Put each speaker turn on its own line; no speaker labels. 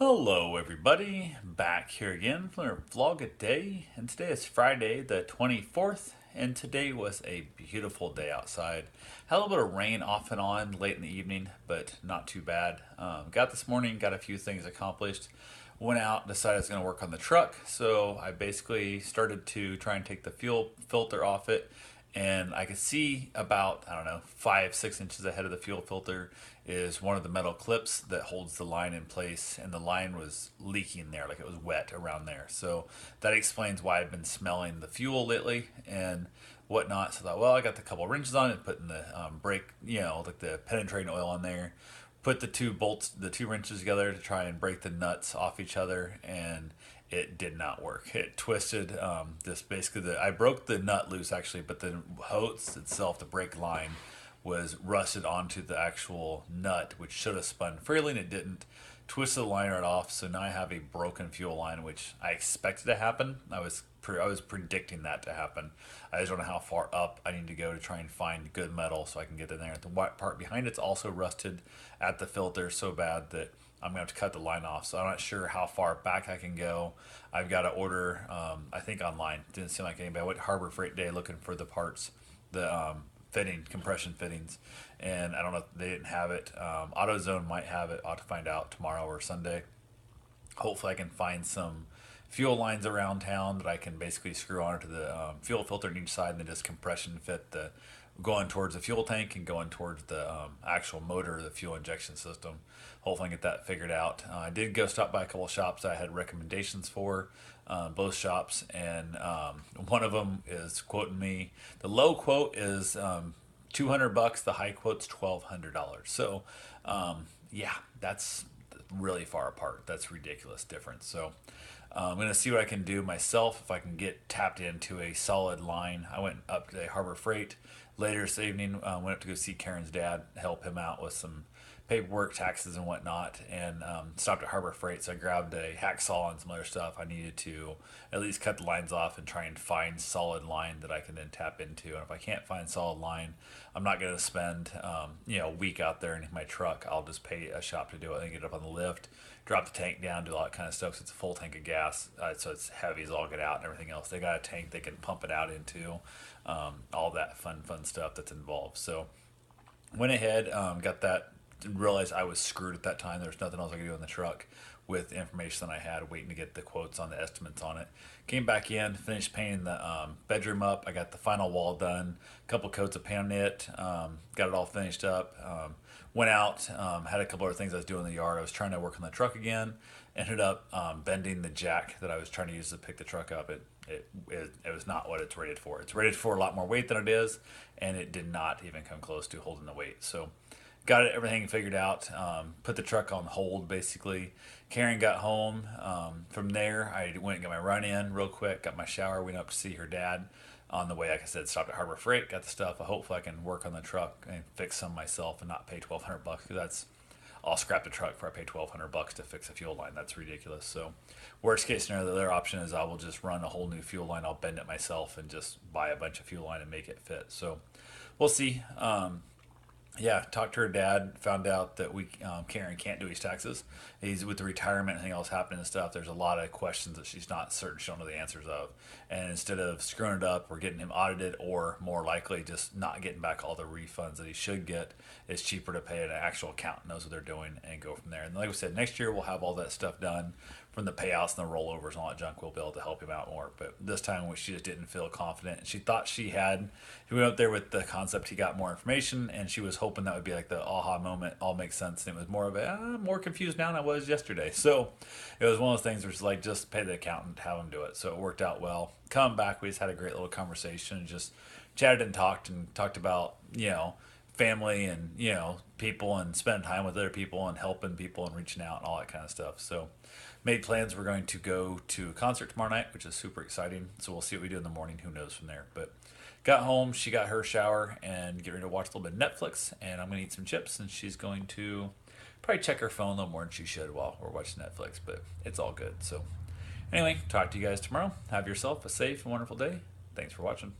Hello, everybody. Back here again for our vlog a day. And today is Friday, the 24th. And today was a beautiful day outside. Had a little bit of rain off and on late in the evening, but not too bad. Got this morning, got a few things accomplished. Went out, decided I was going to work on the truck. So I basically started to try and take the fuel filter off it, and I could see about, I don't know, 5, 6 inches ahead of the fuel filter is one of the metal clips that holds the line in place, and the line was leaking there, like it was wet around there. So that explains why I've been smelling the fuel lately and whatnot. So I thought, well, I got the couple wrenches on it, putting the brake, like the penetrating oil on there, put the two bolts, the two wrenches together to try and break the nuts off each other, and it did not work. It twisted. This basically, I broke the nut loose actually, but the hose itself, the brake line, was rusted onto the actual nut, which should have spun freely, and it didn't. Twisted the line right off, so now I have a broken fuel line, which I expected to happen. I was predicting that to happen. I just don't know how far up I need to go to try and find good metal so I can get in there. The white part behind it's also rusted at the filter so bad that I'm gonna have to cut the line off. So I'm not sure how far back I can go. I've got to order, I think online. Didn't seem like anybody. I went to Harbor Freight Day looking for the parts, the compression fittings, and I don't know if they didn't have it. AutoZone might have it. I'll have to find out tomorrow or Sunday. Hopefully I can find some fuel lines around town that I can basically screw onto the fuel filter on each side and then just compression fit the going towards the fuel tank and going towards the actual motor, the fuel injection system. Hopefully I can get that figured out. I did go stop by a couple of shops I had recommendations for, both shops, and one of them is quoting me. The low quote is $200. The high quote's $1,200. So yeah, that's really far apart. That's ridiculous difference. So I'm going to see what I can do myself if I can get tapped into a solid line. I went up to Harbor Freight later this evening. Went up to go see Karen's dad, help him out with some paperwork, taxes, and whatnot, and stopped at Harbor Freight. So I grabbed a hacksaw and some other stuff. I needed to at least cut the lines off and try and find solid line that I can then tap into. And if I can't find solid line, I'm not going to spend a week out there in my truck. I'll just pay a shop to do it and get it up on the lift, drop the tank down, do all that kind of stuff. So it's a full tank of gas, so it's heavy as all get out and everything else. They got a tank they can pump it out into, all that fun stuff that's involved. So went ahead, got that. Realized I was screwed at that time. There was nothing else I could do in the truck with the information that I had, waiting to get the quotes on the estimates on it. Came back in, finished painting the bedroom up. I got the final wall done, a couple coats of pan it, got it all finished up. Went out, had a couple other things I was doing in the yard. I was trying to work on the truck again. Ended up bending the jack that I was trying to use to pick the truck up. It was not what it's rated for. It's rated for a lot more weight than it is, and it did not even come close to holding the weight. So got everything figured out, put the truck on hold basically. Karen got home. From there, I went and got my run in real quick, got my shower, went up to see her dad. On the way, like I said, stopped at Harbor Freight, got the stuff. Hopefully I can work on the truck and fix some myself and not pay $1,200, because I'll scrap the truck before I pay $1,200 to fix a fuel line. That's ridiculous. So worst case scenario, the other option is I will just run a whole new fuel line. I'll bend it myself and just buy a bunch of fuel line and make it fit. So we'll see. Yeah, talked to her dad, found out that Karen can't do his taxes. He's with the retirement and everything else happening and stuff. There's a lot of questions that she's not certain she'll know the answers of. And instead of screwing it up or getting him audited, or more likely just not getting back all the refunds that he should get, it's cheaper to pay an actual accountant knows what they're doing and go from there. And like we said, next year we'll have all that stuff done from the payouts and the rollovers and all that junk. We'll be able to help him out more. But this time she just didn't feel confident. And she thought she had. He went up there with the concept he got more information, and she was hoping that would be like the aha moment, all makes sense. And it was more of I'm more confused now than I was yesterday. So it was one of those things where it's like, just pay the accountant, have him do it. So it worked out well. Come back, we just had a great little conversation and just chatted and talked about, family and, people, and spending time with other people and helping people and reaching out and all that kind of stuff. So made plans. We're going to go to a concert tomorrow night, which is super exciting. So we'll see what we do in the morning. Who knows from there? But got home, she got her shower and get ready to watch a little bit of Netflix, and I'm going to eat some chips, and she's going to probably check her phone a little more than she should while we're watching Netflix, but it's all good. So anyway, talk to you guys tomorrow. Have yourself a safe and wonderful day. Thanks for watching.